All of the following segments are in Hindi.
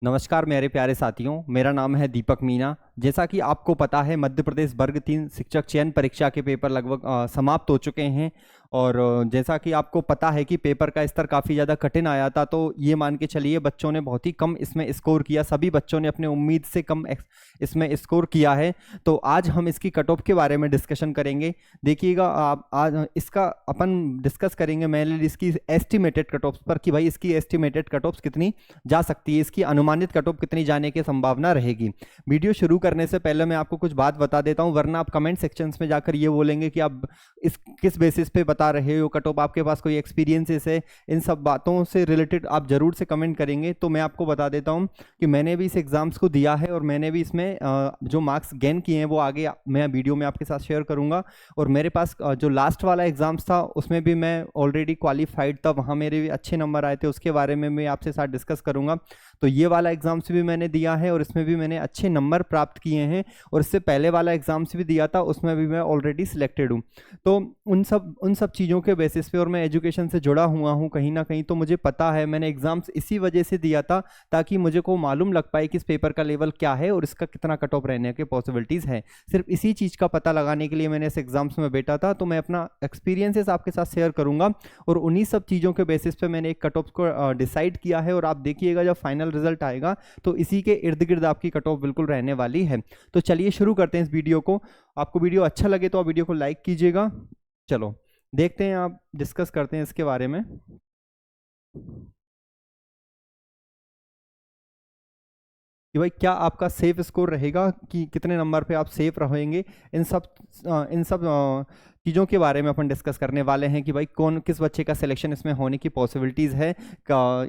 नमस्कार मेरे प्यारे साथियों, मेरा नाम है दीपक मीना। जैसा कि आपको पता है, मध्य प्रदेश वर्ग 3 शिक्षक चयन परीक्षा के पेपर लगभग समाप्त हो चुके हैं। और जैसा कि आपको पता है कि पेपर का स्तर काफ़ी ज़्यादा कठिन आया था, तो ये मान के चलिए बच्चों ने बहुत ही कम इसमें स्कोर किया। सभी बच्चों ने अपने उम्मीद से कम इसमें स्कोर किया है। तो आज हम इसकी कट ऑफ के बारे में डिस्कशन करेंगे। देखिएगा, आप आज इसका अपन डिस्कस करेंगे मैंने इसकी एस्टिमेटेड कट ऑफ्स पर कि भाई इसकी एस्टिमेटेड कट ऑफ्स कितनी जा सकती है, इसकी अनुमानित कट ऑफ कितनी जाने की संभावना रहेगी। वीडियो शुरू करने से पहले मैं आपको कुछ बात बता देता हूं, वरना आप कमेंट सेक्शंस में जाकर ये बोलेंगे कि आप इस किस बेसिस पे बता रहे हो कट ऑफ, आपके पास कोई एक्सपीरियंसेस है। इन सब बातों से रिलेटेड आप जरूर से कमेंट करेंगे। तो मैं आपको बता देता हूं कि मैंने भी इस एग्जाम्स को दिया है और मैंने भी इसमें जो मार्क्स गेन किए हैं वो आगे मैं वीडियो में आपके साथ शेयर करूंगा। और मेरे पास जो लास्ट वाला एग्जाम्स था उसमें भी मैं ऑलरेडी क्वालिफाइड था, वहाँ मेरे भी अच्छे नंबर आए थे, उसके बारे में मैं आपसे साथ डिस्कस करूंगा। तो ये वाला एग्जाम्स भी मैंने दिया है और इसमें भी मैंने अच्छे नंबर प्राप्त किए हैं। और इससे पहले वाला एग्जाम्स भी दिया था, उसमें भी मैं ऑलरेडी सिलेक्टेड हूँ। तो उन सब चीज़ों के बेसिस पे, और मैं एजुकेशन से जुड़ा हुआ हूँ कहीं ना कहीं, तो मुझे पता है मैंने एग्जाम्स इसी वजह से दिया था ताकि मुझे को मालूम लग पाए कि इस पेपर का लेवल क्या है और इसका कितना कट ऑफ रहने के पॉसिबिलिटीज़ है। सिर्फ इसी चीज़ का पता लगाने के लिए मैंने इस एग्जाम्स में बैठा था। तो मैं अपना एक्सपीरियंसेस आपके साथ शेयर करूंगा और उन्हीं सब चीज़ों के बेसिस पे मैंने एक कट ऑफ को डिसाइड किया है। और आप देखिएगा जब फाइनल रिजल्ट आएगा तो इसी के इर्द गिर्द आपकी कट ऑफ बिल्कुल रहने वाली है। तो चलिए शुरू करते हैं इस वीडियो को। आपको वीडियो अच्छा लगे तो आप वीडियो को लाइक कीजिएगा। चलो देखते हैं, आप डिस्कस करते हैं इसके बारे में कि भाई क्या आपका सेफ स्कोर रहेगा, कि कितने नंबर पे आप सेफ रहेंगे। इन सब चीज़ों के बारे में अपन डिस्कस करने वाले हैं कि भाई किस बच्चे का सिलेक्शन इसमें होने की पॉसिबिलिटीज़ है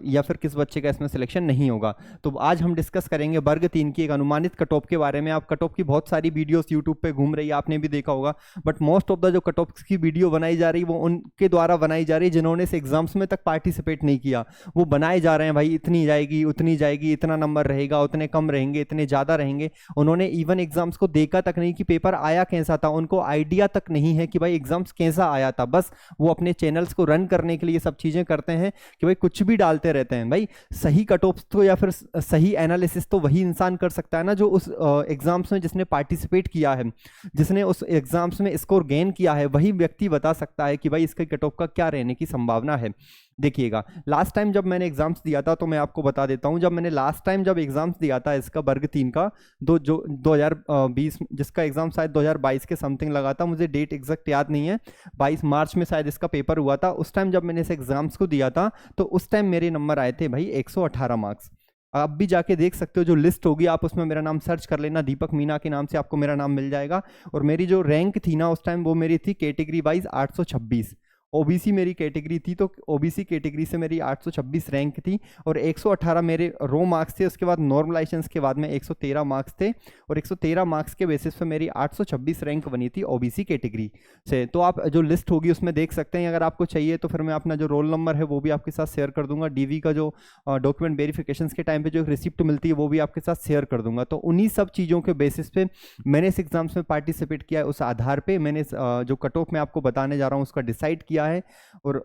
या फिर किस बच्चे का इसमें सिलेक्शन नहीं होगा। तो आज हम डिस्कस करेंगे वर्ग 3 की एक अनुमानित कट ऑफ के बारे में। आप कट ऑफ की बहुत सारी वीडियोस यूट्यूब पे घूम रही है, आपने भी देखा होगा, बट मोस्ट ऑफ द जो कट ऑफ की वीडियो बनाई जा रही है वो उनके द्वारा बनाई जा रही है जिन्होंने इस एग्जाम्स में तक पार्टिसिपेट नहीं किया। वो बनाए जा रहे हैं भाई इतनी जाएगी, उतनी जाएगी, इतना नंबर रहेगा, उतने कम रहेंगे, इतने ज़्यादा रहेंगे। उन्होंने इवन एग्जाम्स को देखा तक नहीं कि पेपर आया कैसा था, उनको आइडिया तक नहीं है कि भाई एग्जाम्स कैसा आया था। बस वो अपने चैनल्स को रन करने के लिए सब चीज़ें करते हैं कि भाई कुछ भी डालते रहते हैं। भाई सही कट ऑफ तो या फिर सही एनालिसिस तो वही इंसान कर सकता है ना जो उस एग्जाम्स में जिसने पार्टिसिपेट किया है, जिसने उस एग्जाम्स में स्कोर गेन किया है, वही व्यक्ति बता सकता है कि भाई इसके कट ऑफ का क्या रहने की संभावना है। देखिएगा, लास्ट टाइम जब मैंने एग्जाम्स दिया था, तो मैं आपको बता देता हूं, जब मैंने लास्ट टाइम जब एग्जाम्स दिया था इसका वर्ग 3 का, 2020, जिसका एग्जाम शायद 2022 के समथिंग लगा था, मुझे डेट एग्जैक्ट याद नहीं है, 22 मार्च में शायद इसका पेपर हुआ था। उस टाइम जब मैंने इस एग्जाम्स को दिया था तो उस टाइम मेरे नंबर आए थे भाई 118 मार्क्स। आप भी जाके देख सकते हो, जो लिस्ट होगी आप उसमें मेरा नाम सर्च कर लेना, दीपक मीना के नाम से आपको मेरा नाम मिल जाएगा। और मेरी जो रैंक थी ना उस टाइम, वो मेरी थी कैटेगरी वाइज 826। ओबीसी मेरी कैटेगरी थी, तो ओबीसी कैटेगरी से मेरी 826 रैंक थी और 118 मेरे रो मार्क्स थे। उसके बाद नॉर्मलाइजेशंस के बाद में 113 मार्क्स थे और 113 मार्क्स के बेसिस पे मेरी 826 रैंक बनी थी ओबीसी कैटेगरी से। तो आप जो लिस्ट होगी उसमें देख सकते हैं। अगर आपको चाहिए तो फिर मैं अपना जो रोल नंबर है वो भी आपके साथ शेयर कर दूंगा। डीवी का जो डॉक्यूमेंट वेरिफिकेशन के टाइम पर जो रिसिप्ट मिलती है वो भी आपके साथ शेयर कर दूंगा। तो उन्हीं सब चीज़ों के बेसिस पे मैंने इस एग्जाम्स में पार्टिसिपेट किया है, उस आधार पर मैंने जो कट ऑफ मैं आपको बताने जा रहा हूँ उसका डिसाइड किया है। और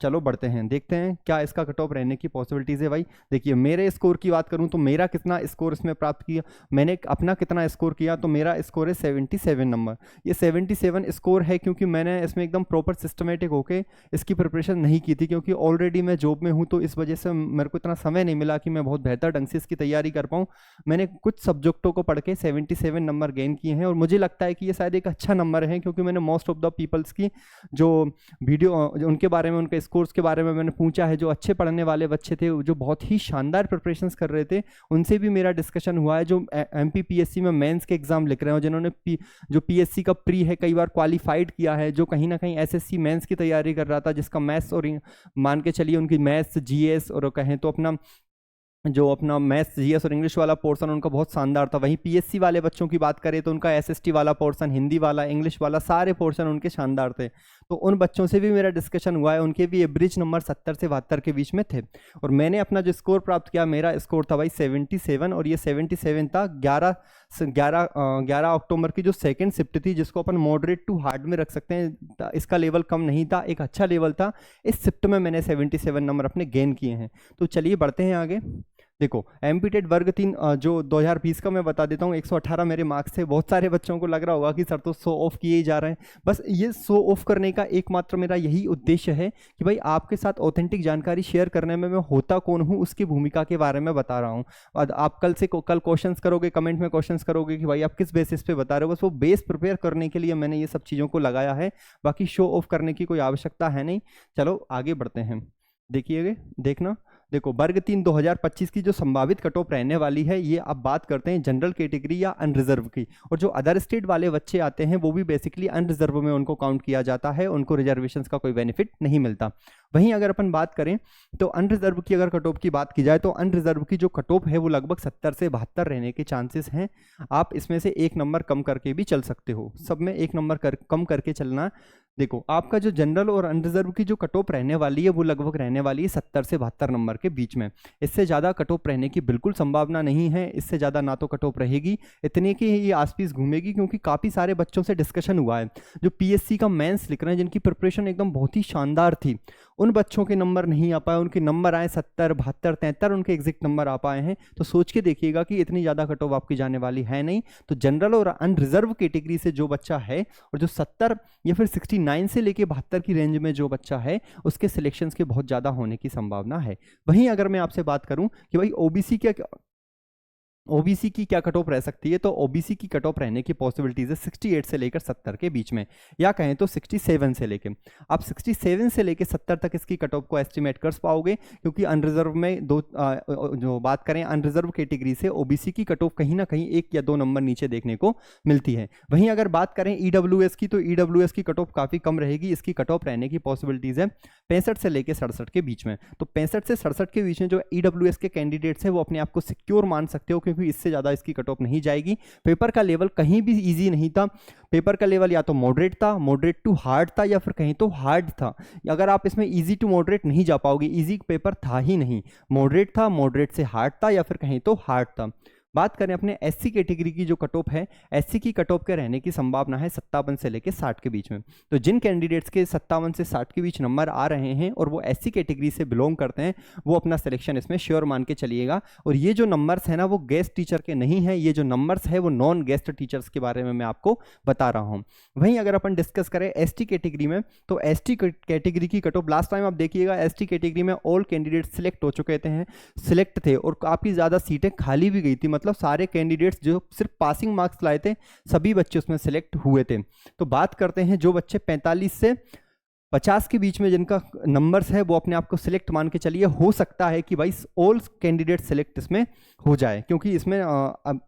चलो बढ़ते हैं, देखते हैं क्या इसका कट ऑफ रहने की पॉसिबिलिटीज है। भाई देखिए, मेरे स्कोर की बात करूं तो मेरा कितना स्कोर इसमें प्राप्त किया, मैंने अपना कितना स्कोर किया, तो मेरा स्कोर है 77 नंबर। ये 77 स्कोर है क्योंकि मैंने इसमें एकदम प्रॉपर सिस्टमेटिक होके इसकी प्रिपरेशन नहीं की थी, क्योंकि ऑलरेडी मैं जॉब में हूं, तो इस वजह से मेरे को इतना समय नहीं मिला कि मैं बहुत बेहतर ढंग से इसकी तैयारी कर पाऊँ। मैंने कुछ सब्जेक्टों को पढ़ के 77 नंबर गेन किए हैं और मुझे लगता है कि ये शायद एक अच्छा नंबर है, क्योंकि मैंने मोस्ट ऑफ द पीपल्स की जो वीडियो उनके बारे में, उनके स्कोर्स के बारे में मैंने पूछा है। जो अच्छे पढ़ने वाले बच्चे थे, जो बहुत ही शानदार प्रिपरेशंस कर रहे थे, उनसे भी मेरा डिस्कशन हुआ है। जो एमपीपीएससी में मेंस के एग्जाम लिख रहे हैं, जिन्होंने जो पीएससी का प्री है कई बार क्वालिफाइड किया है, जो कहीं ना कहीं एसएससी मेंस की तैयारी कर रहा था, जिसका मैथ्स और मान के चलिए उनकी मैथ्स जीएस और कहें तो अपना मैथ्स जीएस और इंग्लिश वाला पोर्शन उनका बहुत शानदार था। वहीं पीएससी वाले बच्चों की बात करें तो उनका एसएसटी वाला पोर्शन, हिंदी वाला, इंग्लिश वाला, सारे पोर्शन उनके शानदार थे। तो उन बच्चों से भी मेरा डिस्कशन हुआ है, उनके भी एवरेज नंबर 70 से 72 के बीच में थे। और मैंने अपना जो स्कोर प्राप्त किया, मेरा स्कोर था भाई 77, और ये 77 था 11 अक्टूबर की जो सेकेंड शिफ्ट थी, जिसको अपन मॉडरेट टू हार्ड में रख सकते हैं। इसका लेवल कम नहीं था, एक अच्छा लेवल था। इस शिफ्ट में मैंने 77 नंबर अपने गेन किए हैं। तो चलिए बढ़ते हैं आगे। देखो एमपीटेड वर्ग 3 जो 2020 का मैं बता देता हूँ, 118 मेरे मार्क्स थे। बहुत सारे बच्चों को लग रहा होगा कि सर तो शो ऑफ किए ही जा रहे हैं। बस ये शो ऑफ करने का एकमात्र मेरा यही उद्देश्य है कि भाई आपके साथ ऑथेंटिक जानकारी शेयर करने में मैं होता कौन हूँ उसकी भूमिका के बारे में बता रहा हूँ। और आप कल क्वेश्चंस करोगे, कमेंट में क्वेश्चंस करोगे कि भाई आप किस बेसिस पे बता रहे हो, बस वो बेस प्रिपेयर करने के लिए मैंने ये सब चीज़ों को लगाया है। बाकी शो ऑफ करने की कोई आवश्यकता है नहीं। चलो आगे बढ़ते हैं, देखिएगा, देखना। देखो वर्ग 3 2025 की जो संभावित कट ऑफ रहने वाली है, ये अब बात करते हैं जनरल कैटेगरी या अनरिजर्व की। और जो अदर स्टेट वाले बच्चे आते हैं वो भी बेसिकली अनरिजर्व में उनको काउंट किया जाता है, उनको रिजर्वेशंस का कोई बेनिफिट नहीं मिलता। वहीं अगर अपन बात करें तो अनरिजर्व की अगर कट ऑफ की बात की जाए तो अनरिजर्व की जो कट ऑफ है वो लगभग 70 से 72 रहने के चांसेस हैं। आप इसमें से एक नंबर कम करके भी चल सकते हो, सब में एक नंबर कम करके चलना। देखो आपका जो जनरल और अनरिजर्व की जो कट ऑफ रहने वाली है वो लगभग रहने वाली है 70 से 72 नंबर के बीच में। इससे ज़्यादा कट ऑफ रहने की बिल्कुल संभावना नहीं है, इससे ज़्यादा ना तो कट ऑफ रहेगी, इतने की ये आसपास घूमेगी। क्योंकि काफ़ी सारे बच्चों से डिस्कशन हुआ है जो पीएससी का मेंस लिख रहे हैं, जिनकी प्रिपरेशन एकदम बहुत ही शानदार थी, उन बच्चों के नंबर नहीं आ पाए, उनके नंबर आए 70 72 73, उनके एग्जैक्ट नंबर आ पाए हैं। तो सोच के देखिएगा कि इतनी ज़्यादा कट ऑफ आपकी जाने वाली है नहीं। तो जनरल और अनरिजर्व कैटेगरी से जो बच्चा है और जो 70 या फिर 69 से लेके 72 की रेंज में जो बच्चा है उसके सिलेक्शंस के बहुत ज़्यादा होने की संभावना है। वहीं अगर मैं आपसे बात करूं कि भाई ओबीसी की क्या कट ऑफ रह सकती है, तो ओबीसी की कट ऑफ रहने की पॉसिबिलिटीज है 68 से लेकर 70 के बीच में, या कहें तो 67 से लेकर। आप 67 से लेकर 70 तक इसकी कट ऑफ को एस्टिमेट कर पाओगे, क्योंकि अनरिजर्व में जो बात करें अनरिजर्व कैटेगरी से ओबीसी की कट ऑफ कहीं ना कहीं 1 या 2 नंबर नीचे देखने को मिलती है। वहीं अगर बात करें ईडब्ल्यूएस की, तो ईडब्ल्यूएस की कट ऑफ काफ़ी कम रहेगी। इसकी कट ऑफ रहने की पॉसिबिलिटीज है 65 से लेकर 67 के बीच में। तो 65 से 67 के बीच में जो ईडब्ल्यूएस के कैंडिडेट्स हैं वो अपने आप को सिक्योर मान सकते हो, क्योंकि इससे ज़्यादा इसकी कट ऑफ नहीं जाएगी। पेपर का लेवल कहीं भी इजी नहीं था, पेपर का लेवल या तो मॉडरेट था, मॉडरेट टू हार्ड था, या फिर कहीं तो हार्ड था। अगर आप इसमें इजी टू मॉडरेट नहीं जा पाओगे, इजी पेपर था ही नहीं, मॉडरेट था, मॉडरेट से हार्ड था, या फिर कहीं तो हार्ड था। बात करें अपने एससी कैटेगरी की जो कट ऑफ है, एससी की कट ऑफ के रहने की संभावना है 57 से लेकर 60 के बीच में। तो जिन कैंडिडेट्स के 57 से 60 के बीच नंबर आ रहे हैं और वो एससी कैटेगरी से बिलोंग करते हैं, वो अपना सिलेक्शन इसमें श्योर मान के चलिएगा। और ये जो नंबर्स है ना वो गेस्ट टीचर के नहीं है, ये जो नंबर्स है वो नॉन गेस्ट टीचर्स के बारे में मैं आपको बता रहा हूँ। वहीं अगर अपन डिस्कस करें एसटी कैटेगरी में, तो एसटी कैटेगरी की कट ऑफ लास्ट टाइम आप देखिएगा एसटी कैटेगरी में ऑल कैंडिडेट सिलेक्ट हो चुके सिलेक्ट थे और काफ़ी ज़्यादा सीटें खाली भी गई थी। मतलब सारे कैंडिडेट्स जो सिर्फ पासिंग मार्क्स लाए थे सभी बच्चे उसमें सिलेक्ट हुए थे। तो बात करते हैं जो बच्चे 45 से 50 के बीच में जिनका नंबर्स है वो अपने आप को सिलेक्ट मान के चलिए। हो सकता है कि भाई ऑल कैंडिडेट सिलेक्ट इसमें हो जाए, क्योंकि इसमें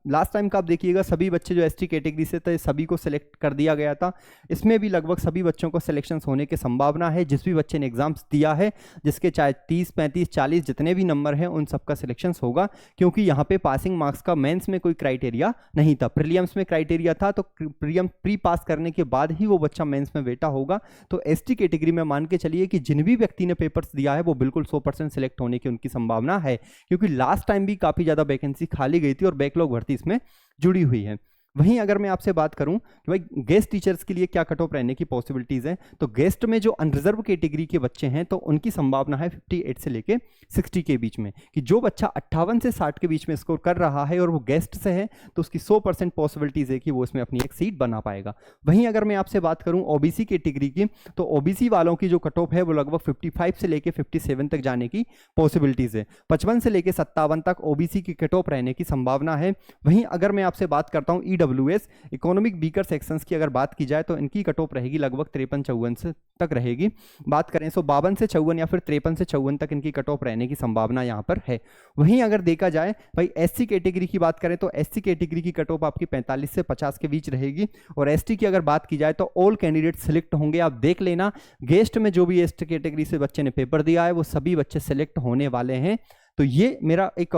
लास्ट टाइम का आप देखिएगा सभी बच्चे जो एसटी कैटेगरी से थे सभी को सिलेक्ट कर दिया गया था। इसमें भी लगभग सभी बच्चों को सिलेक्शंस होने की संभावना है। जिस भी बच्चे ने एग्जाम्स दिया है, जिसके चाहे 30 35 40 जितने भी नंबर हैं उन सबका सिलेक्शंस होगा, क्योंकि यहाँ पे पासिंग मार्क्स का मेंस में कोई क्राइटेरिया नहीं था, प्रीलिम्स में क्राइटेरिया था। तो प्री पास करने के बाद ही वो बच्चा मेंस में बेटा होगा। तो एसटी कैटेगरी में मान के चलिए कि जिन भी व्यक्ति ने पेपर्स दिया है वो बिल्कुल 100% सिलेक्ट होने की उनकी संभावना है, क्योंकि लास्ट टाइम भी काफी ज्यादा वैकेंसी खाली गई थी और बैकलॉग भर्ती इसमें जुड़ी हुई है। वहीं अगर मैं आपसे बात करूं कि भाई गेस्ट टीचर्स के लिए क्या कट ऑफ रहने की पॉसिबिलिटीज है, तो गेस्ट में जो अनरिजर्व कैटेगरी के बच्चे हैं तो उनकी संभावना है 58 से लेके 60 के बीच में, कि जो बच्चा 58 से 60 के बीच में स्कोर कर रहा है और वो गेस्ट से है तो उसकी 100% पॉसिबिलिटीज है कि वो इसमें अपनी एक सीट बना पाएगा। वहीं अगर मैं आपसे बात करूं ओबीसी कैटेगरी की, तो ओबीसी वालों की जो कट ऑफ है वो लगभग 55 से लेके 57 तक जाने की पॉसिबिलिटीज है। 55 से लेके 57 तक ओबीसी की कट ऑफ रहने की संभावना है। वहीं अगर मैं आपसे बात करता हूं ईडब्ल्यूएस इकोनॉमिक वीकर सेक्शंस की अगर बात की जाए तो इनकी कट ऑफ रहेगी लगभग 53-54 तक रहेगी। बात करें 52 से 54 या फिर 53 से 54 तक इनकी कट ऑफ रहने की संभावना यहां पर है। वहीं अगर देखा जाए भाई एससी कैटेगरी की बात करें तो एससी कैटेगरी की कट ऑफ आपकी 45 से 50 के बीच रहेगी। और एसटी की अगर बात की जाए तो ऑल कैंडिडेट सिलेक्ट होंगे। आप देख लेना गेस्ट में जो भी एसटी कैटेगरी से बच्चे ने पेपर दिया है वो सभी बच्चे सिलेक्ट होने वाले हैं। तो ये मेरा एक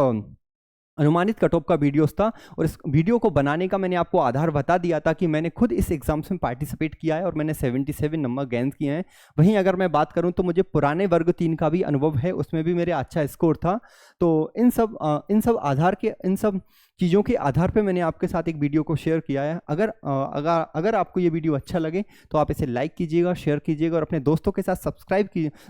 अनुमानित कट ऑफ का वीडियोस था और इस वीडियो को बनाने का मैंने आपको आधार बता दिया था कि मैंने खुद इस एग्जाम्स में पार्टिसिपेट किया है और मैंने 77 नंबर गेन किए हैं। वहीं अगर मैं बात करूं तो मुझे पुराने वर्ग 3 का भी अनुभव है, उसमें भी मेरे अच्छा स्कोर था। तो इन सब आधार के इन सब चीज़ों के आधार पे मैंने आपके साथ एक वीडियो को शेयर किया है। अगर आपको ये वीडियो अच्छा लगे तो आप इसे लाइक कीजिएगा, शेयर कीजिएगा और अपने दोस्तों के साथ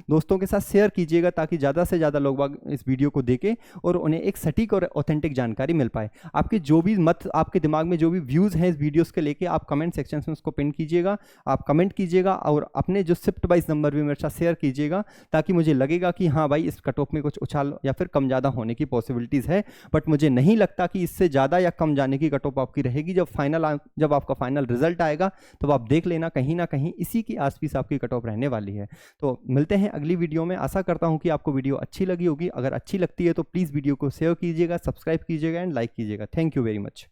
दोस्तों के साथ शेयर कीजिएगा, ताकि ज़्यादा से ज़्यादा लोग इस वीडियो को देखें और उन्हें एक सटीक और ऑथेंटिक जानकारी मिल पाए। आपके जो भी आपके दिमाग में जो भी व्यूज़ हैं इस वीडियोज़ के लेके, आप कमेंट सेक्शन में उसको पिन कीजिएगा, आप कमेंट कीजिएगा और अपने जो शिफ्ट वाइज नंबर भी मेरे साथ शेयर कीजिएगा, ताकि मुझे लगेगा कि हाँ भाई, इस कट ऑफ में कुछ उछाल या फिर कम ज़्यादा होने की पॉसिबिलिटीज़ है। बट मुझे नहीं लगता कि इससे ज़्यादा या कम जाने की कट ऑफ आपकी रहेगी। जब आपका फाइनल रिजल्ट आएगा तब आप देख लेना, कहीं ना कहीं इसी की आसपास आपकी कट ऑफ रहने वाली है। तो मिलते हैं अगली वीडियो में। आशा करता हूं कि आपको वीडियो अच्छी लगी होगी। अगर अच्छी लगती है तो प्लीज़ वीडियो को शेयर कीजिएगा, सब्सक्राइब कीजिएगा एंड लाइक कीजिएगा। Thank you very much.